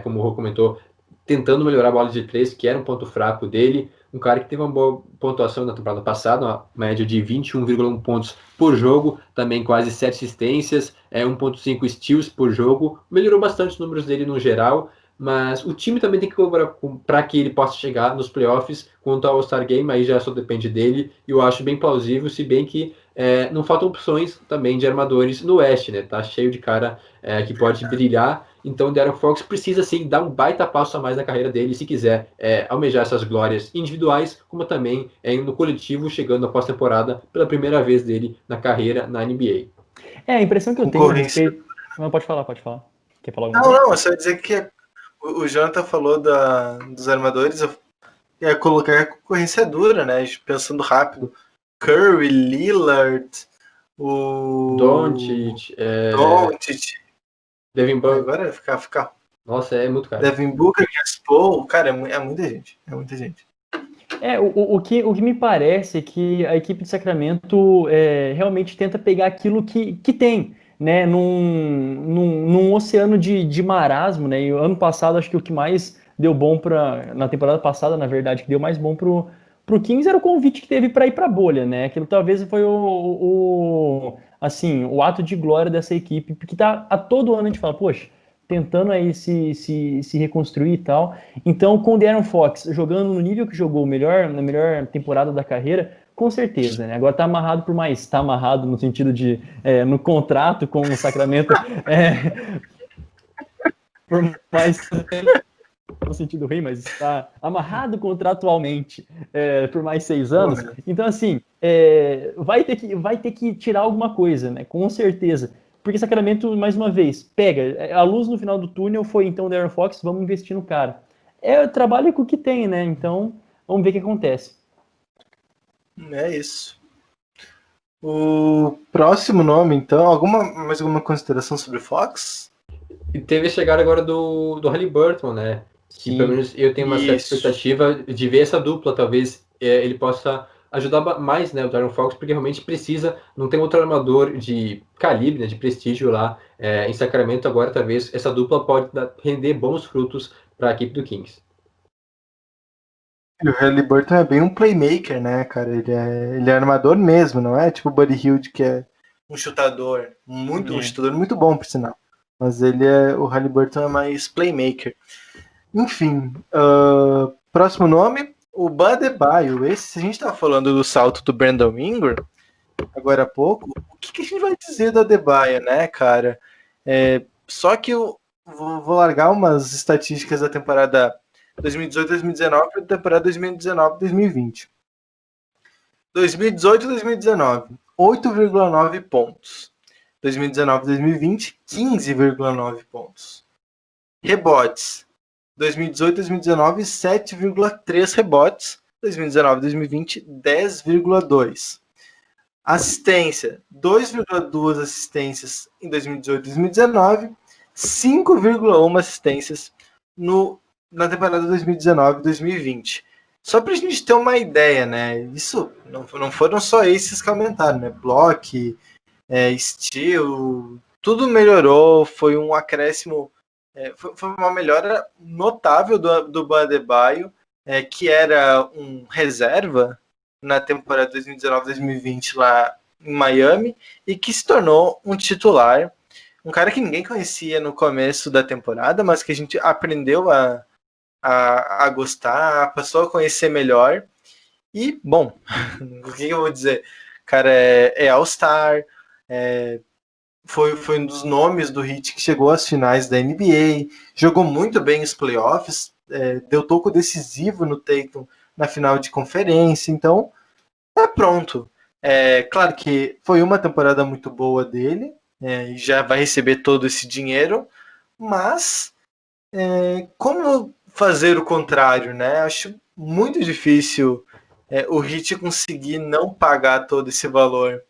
como o Rô comentou, tentando melhorar a bola de 3, que era um ponto fraco dele. Um cara que teve uma boa pontuação na temporada passada, uma média de 21,1 pontos por jogo, também quase 7 assistências, 1,5 steals por jogo. Melhorou bastante os números dele no geral, mas o time também tem que colaborar para que ele possa chegar nos playoffs quanto ao All-Star Game, aí já só depende dele, e eu acho bem plausível, se bem que não faltam opções também de armadores no Oeste, né? Tá cheio de cara que pode brilhar. Então o De'Aaron Fox precisa sim dar um baita passo a mais na carreira dele, se quiser almejar essas glórias individuais, como também no coletivo, chegando à pós-temporada pela primeira vez dele na carreira na NBA. A impressão que eu tenho a respeito... Não, pode falar. Quer falar alguma coisa? Não, é só dizer que o Jonathan falou dos armadores, eu ia colocar a concorrência dura, né? Pensando rápido. Curry, Lillard, o Doncic, Doncic. Devin Booker. Agora ficar Nossa, é muito caro. Devin Booker, Chris Paul, cara, é muita gente. É muita gente. O que me parece é que a equipe de Sacramento realmente tenta pegar aquilo que tem, né? Num oceano de marasmo, né? E o ano passado, acho que o que mais deu bom na temporada passada, na verdade, que deu mais bom pro Kings era o convite que teve para ir para a bolha, né? Aquilo talvez foi assim, o ato de glória dessa equipe, porque tá a todo ano a gente fala, poxa, tentando aí se reconstruir e tal. Então, com o De'Aaron Fox jogando no nível que jogou na melhor temporada da carreira, com certeza, né? Agora tá amarrado por mais, tá amarrado no sentido de no contrato com o Sacramento, por mais no sentido ruim, mas está amarrado contratualmente por mais 6 anos. Porra. Então, assim, vai ter que tirar alguma coisa, né? Com certeza. Porque Sacramento, mais uma vez, pega. A luz no final do túnel foi então o De'Aaron Fox, vamos investir no cara. Trabalho com o que tem, né? Então, vamos ver o que acontece. É isso. O próximo nome, então, mais alguma consideração sobre o Fox? E teve a chegada agora do Haliburton, né? Que pelo menos eu tenho uma certa expectativa de ver essa dupla, talvez ele possa ajudar mais, né, o De'Aaron Fox, porque realmente precisa, não tem outro armador de calibre, né, de prestígio lá em Sacramento. Agora talvez essa dupla pode render bons frutos para a equipe do Kings. E o Haliburton é bem um playmaker, né, cara? Ele é armador mesmo, não é tipo o Buddy Hield, que é um chutador, um chutador muito bom, por sinal. Mas o Haliburton é mais playmaker. Enfim, próximo nome, o Bam Adebayo. Se a gente tá falando do salto do Brandon Ingram, agora há pouco, o que a gente vai dizer do Adebayo, né, cara? Só que eu vou largar umas estatísticas da temporada 2018-2019 para a temporada 2019-2020. 2018-2019, 8,9 pontos. 2019-2020, 15,9 pontos. Rebotes. 2018-2019, 7,3 rebotes. 2019-2020, 10,2. Assistência, 2,2 assistências em 2018-2019, 5,1 assistências na temporada 2019-2020. Só para a gente ter uma ideia, né? Isso não foram só esses que aumentaram, né? Block, steal, tudo melhorou, foi um acréscimo, foi uma melhora notável do Bam Adebayo, que era um reserva na temporada 2019-2020 lá em Miami e que se tornou um titular, um cara que ninguém conhecia no começo da temporada, mas que a gente aprendeu a gostar, passou a conhecer melhor. E, bom, o que eu vou dizer? Cara, é All-Star, foi um dos nomes do Heat que chegou às finais da NBA, jogou muito bem os playoffs, deu toco decisivo no Tatum na final de conferência, então tá pronto. Claro que foi uma temporada muito boa dele, e já vai receber todo esse dinheiro, mas como fazer o contrário, né? Acho muito difícil o Heat conseguir não pagar todo esse valor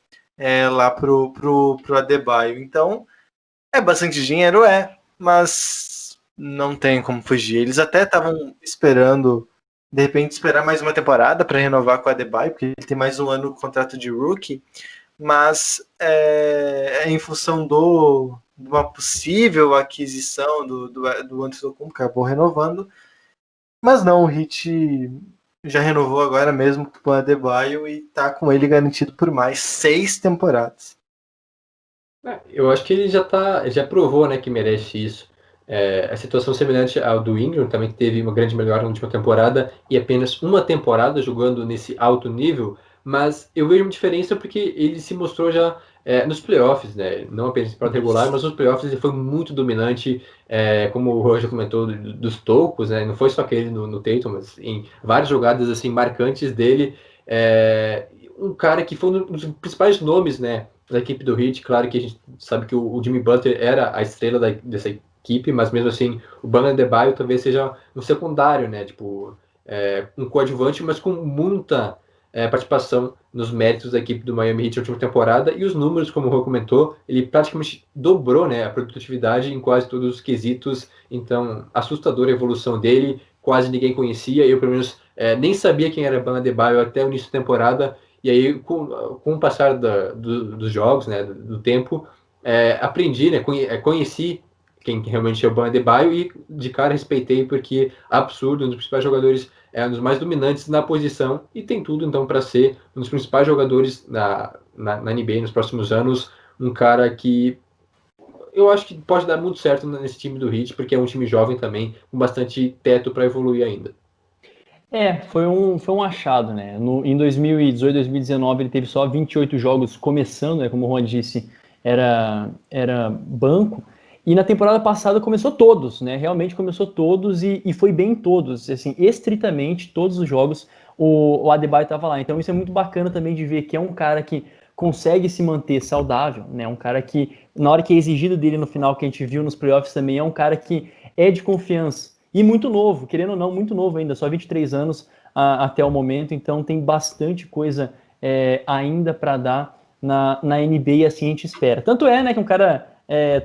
lá pro Adebayo. Então, é bastante dinheiro, mas não tem como fugir. Eles até estavam esperando, de repente, esperar mais uma temporada para renovar com o Adebayo, porque ele tem mais um ano de contrato de rookie, mas em função de uma possível aquisição do Antetokounmpo, que acabou renovando, mas não, o Heat já renovou agora mesmo com o Adebayo e tá com ele garantido por mais 6 temporadas. Eu acho que ele já provou, né, que merece isso. A situação semelhante ao do Ingram, também que teve uma grande melhora na última temporada e apenas uma temporada jogando nesse alto nível, mas eu vejo uma diferença porque ele se mostrou já nos playoffs, né, não apenas em temporada regular, mas nos playoffs ele foi muito dominante, como o Roger comentou, dos tocos, né, não foi só aquele no Tatum, mas em várias jogadas assim marcantes dele, um cara que foi um dos principais nomes, né, da equipe do Heat. Claro que a gente sabe que o Jimmy Butler era a estrela dessa equipe, mas mesmo assim o Bam Adebayo talvez seja um secundário, né? Tipo, um coadjuvante, mas com muita participação nos méritos da equipe do Miami Heat na última temporada, e os números, como o Rô comentou, ele praticamente dobrou, né, a produtividade em quase todos os quesitos, então assustadora a evolução dele, quase ninguém conhecia, eu pelo menos nem sabia quem era Bam Adebayo até o início da temporada, e aí com o passar dos jogos, né, do tempo, aprendi, né, conheci quem realmente é o Bam Adebayo e de cara respeitei porque absurdo, um dos principais jogadores, um dos mais dominantes na posição e tem tudo então para ser um dos principais jogadores na NBA nos próximos anos, um cara que eu acho que pode dar muito certo nesse time do Heat, porque é um time jovem também, com bastante teto para evoluir ainda. Foi um achado, né? Em 2018, 2019 ele teve só 28 jogos começando, né? Como o Juan disse, era banco. E na temporada passada começou todos, né? Realmente começou todos e foi bem em todos. Assim, estritamente, todos os jogos o Adebayo estava lá. Então isso é muito bacana também de ver que é um cara que consegue se manter saudável, né? Um cara que, na hora que é exigido dele no final, que a gente viu nos playoffs também, é um cara que é de confiança. E muito novo, querendo ou não, muito novo ainda, só 23 anos até o momento, então tem bastante coisa ainda para dar na NBA e assim a gente espera. Tanto é, né, que um cara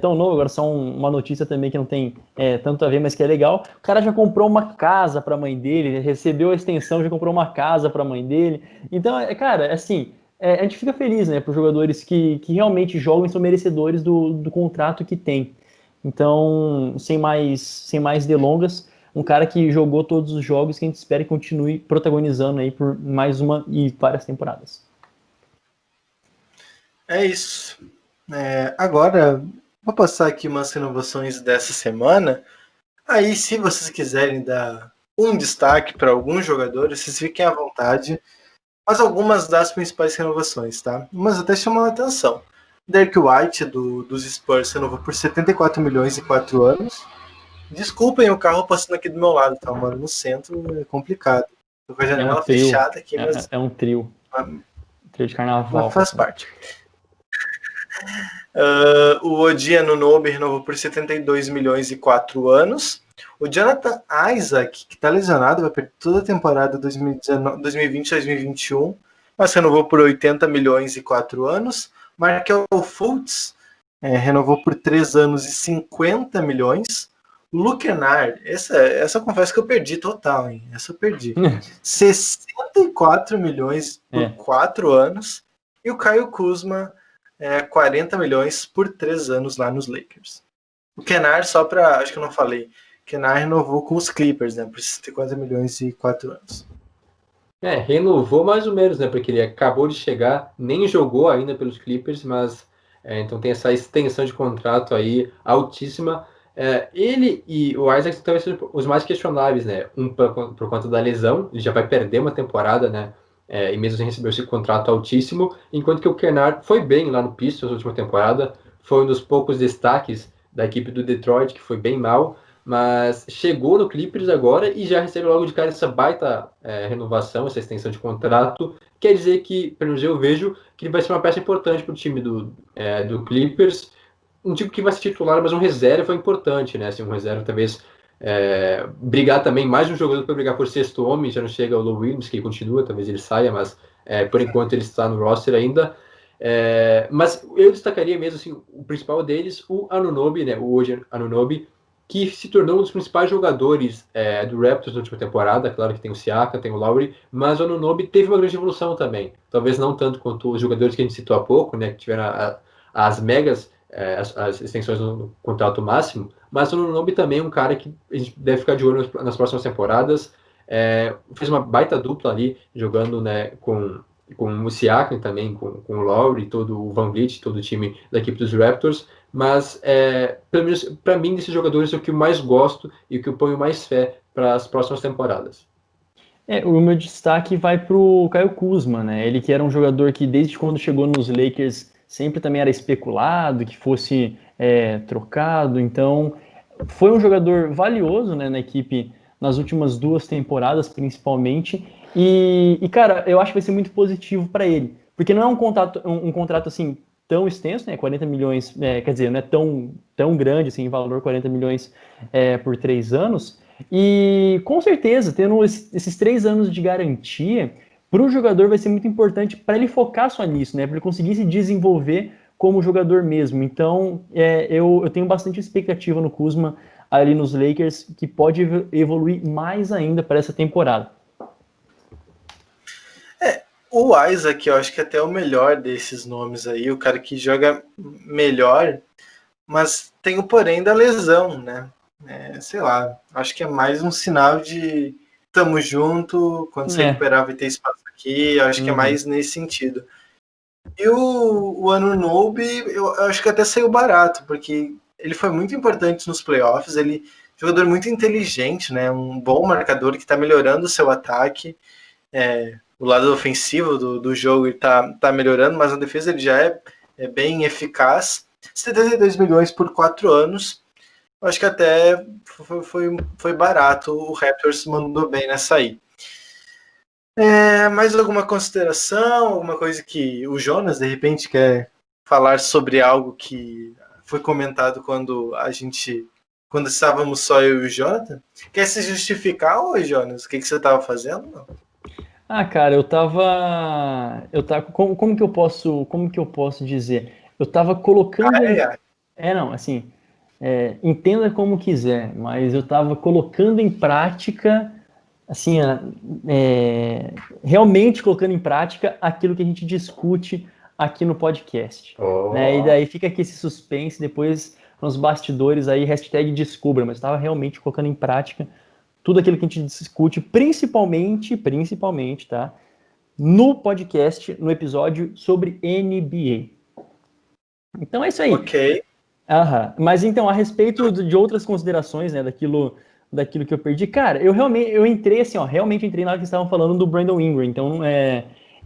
tão novo, agora só uma notícia também que não tem tanto a ver, mas que é legal, o cara já comprou uma casa para a mãe dele, recebeu a extensão, já comprou uma casa para a mãe dele, então, cara, assim, a gente fica feliz, né, para os jogadores que realmente jogam e são merecedores do contrato que tem. Então, sem mais delongas, um cara que jogou todos os jogos que a gente espera que continue protagonizando aí por mais uma e várias temporadas. É isso. Agora, vou passar aqui umas renovações dessa semana. Aí, se vocês quiserem dar um destaque para alguns jogadores, vocês fiquem à vontade. Mas algumas das principais renovações, tá? Umas até chamam a atenção. Derek White, dos Spurs, renovou por 74 milhões e 4 anos. Desculpem o carro passando aqui do meu lado, tá? Eu moro no centro, é complicado. Tô com a janela fechada aqui, mas... É um trio. Trio de carnaval. Faz parte. O Odi Anunoby renovou por 72 milhões e 4 anos. O Jonathan Isaac, que está lesionado, vai perder toda a temporada 2020-2021, mas renovou por 80 milhões e 4 anos. Markel Fultz renovou por 3 anos e 50 milhões. Luke Kennard, essa eu confesso que eu perdi total, hein? Essa eu perdi. 64 milhões por 4 anos. E o Kyle Kuzma, 40 milhões por 3 anos lá nos Lakers. O Kennard, só para... Acho que eu não falei. Kennard renovou com os Clippers, né? Por 64 milhões e 4 anos. Renovou mais ou menos, né? Porque ele acabou de chegar, nem jogou ainda pelos Clippers, mas então tem essa extensão de contrato aí altíssima. Ele e o Isaac talvez sejam os mais questionáveis, né? Um por conta da lesão, ele já vai perder uma temporada, né? E mesmo assim recebeu esse contrato altíssimo, enquanto que o Kennard foi bem lá no Pistons na última temporada, foi um dos poucos destaques da equipe do Detroit, que foi bem mal, mas chegou no Clippers agora e já recebe logo de cara essa baita renovação, essa extensão de contrato. Quer dizer que, pelo menos eu vejo, que ele vai ser uma peça importante para o time do Clippers. Um tipo que vai ser titular, mas um reserva importante, né? Assim, um reserva talvez brigar também, mais um jogador para brigar por sexto homem, já não chega o Lou Williams, que continua, talvez ele saia, mas por enquanto ele está no roster ainda. Mas eu destacaria mesmo assim, o principal deles, o Anunoby, né? O Odi Anunoby, que se tornou um dos principais jogadores do Raptors na última temporada. Claro que tem o Siaka, tem o Lowry, mas o Anunoby teve uma grande evolução também. Talvez não tanto quanto os jogadores que a gente citou há pouco, né, que tiveram as megas, as extensões no contrato máximo, mas o Anunoby também é um cara que a gente deve ficar de olho nas próximas temporadas. Fez uma baita dupla ali, jogando, né, com o Siakam também, com o Lowry, todo o Van Vliet, todo o time da equipe dos Raptors, mas pelo menos para mim desses jogadores é o que eu mais gosto e o que eu ponho mais fé para as próximas temporadas. O meu destaque vai para o Kyle Kuzma, né? Ele que era um jogador que desde quando chegou nos Lakers sempre também era especulado que fosse trocado, então foi um jogador valioso, né, na equipe nas últimas 2 temporadas principalmente, e cara, eu acho que vai ser muito positivo para ele, porque não é um contrato assim tão extenso, né, 40 milhões, quer dizer, não é tão grande assim em valor, 40 milhões por 3 anos, e com certeza, tendo esses 3 anos de garantia, para o jogador vai ser muito importante para ele focar só nisso, né? Para ele conseguir se desenvolver como jogador mesmo. Então, eu tenho bastante expectativa no Kuzma ali nos Lakers, que pode evoluir mais ainda para essa temporada. O Isaac, eu acho que até é o melhor desses nomes aí, o cara que joga melhor, mas tem o porém da lesão, né? Sei lá, acho que é mais um sinal de tamo junto, quando se recuperar vai ter espaço aqui, acho que é mais nesse sentido. E o Anunoby, eu acho que até saiu barato, porque ele foi muito importante nos playoffs, ele é um jogador muito inteligente, né? Um bom marcador que está melhorando o seu ataque. O lado ofensivo do jogo está melhorando, mas a defesa ele já é bem eficaz. 72 milhões por 4 anos. Eu acho que até foi barato. O Raptors mandou bem nessa aí. Mais alguma consideração? Alguma coisa que o Jonas, de repente, quer falar sobre algo que foi comentado quando estávamos só eu e o Jonathan? Quer se justificar, ô Jonas? O que você estava fazendo? Não? Cara, eu tava como que eu posso dizer? Eu tava colocando não, assim, entenda como quiser, mas eu tava colocando em prática, assim, realmente colocando em prática aquilo que a gente discute aqui no podcast, né? E daí fica aqui esse suspense, depois nos bastidores aí, #descubra, mas eu tava realmente colocando em prática tudo aquilo que a gente discute, principalmente, tá? No podcast, no episódio sobre NBA. Então é isso aí. Ok. Mas então, a respeito de outras considerações, né, daquilo que eu perdi, cara, eu entrei assim, realmente entrei na hora que estavam falando do Brandon Ingram, então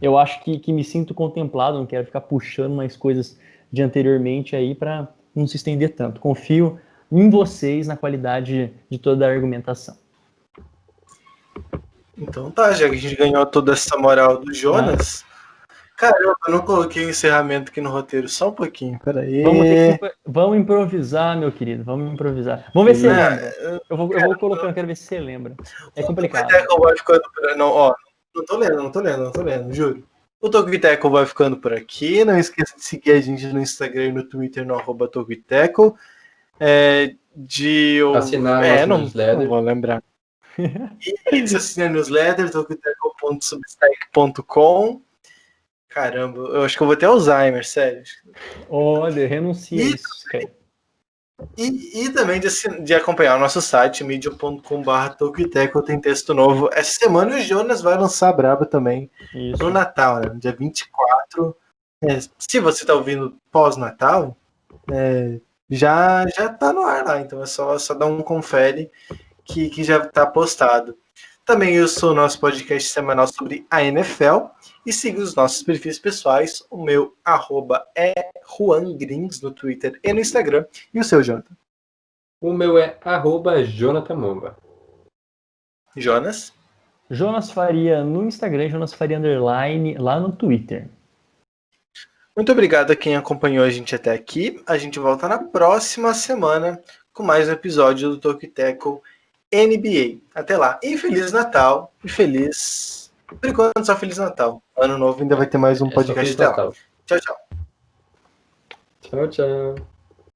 eu acho que me sinto contemplado, não quero ficar puxando mais coisas de anteriormente aí para não se estender tanto. Confio em vocês, na qualidade de toda a argumentação. Então tá, já que a gente ganhou toda essa moral do Jonas. Caramba, eu não coloquei o encerramento aqui no roteiro, só um pouquinho, peraí. Vamos improvisar, meu querido, vamos improvisar. Vamos ver se você lembra. Eu vou colocando, quero ver se você lembra. É complicado. O Toco vai ficando por... Não tô lendo, juro. O Toco vai ficando por aqui, não esqueça de seguir a gente no Instagram e no Twitter, no @Toco. Assinar nosso newsletter. Não vou lembrar. E se assinar a newsletter, tocoiteco.substack.com. Caramba, eu acho que eu vou ter Alzheimer, sério. Olha, renuncia isso, cara. E também de acompanhar o nosso site, medium.com/tocoiteco, tem texto novo. Essa semana o Jonas vai lançar braba também, isso. No Natal, né? No dia 24. Se você tá ouvindo pós-Natal, já tá no ar lá, então é só dar um confere que já tá postado. Também eu sou o nosso podcast semanal sobre a NFL e siga os nossos perfis pessoais. O meu @ é JuanGrins no Twitter e no Instagram. E o seu, Jonathan? O meu é @JonathanMomba. Jonas? Jonas Faria no Instagram, Jonas Faria _ lá no Twitter. Muito obrigado a quem acompanhou a gente até aqui. A gente volta na próxima semana com mais um episódio do Toco e Teco NBA. Até lá. E Feliz Natal. E feliz... Por enquanto, só Feliz Natal. Ano novo ainda vai ter mais um podcast até lá. Tchau, tchau. Tchau, tchau.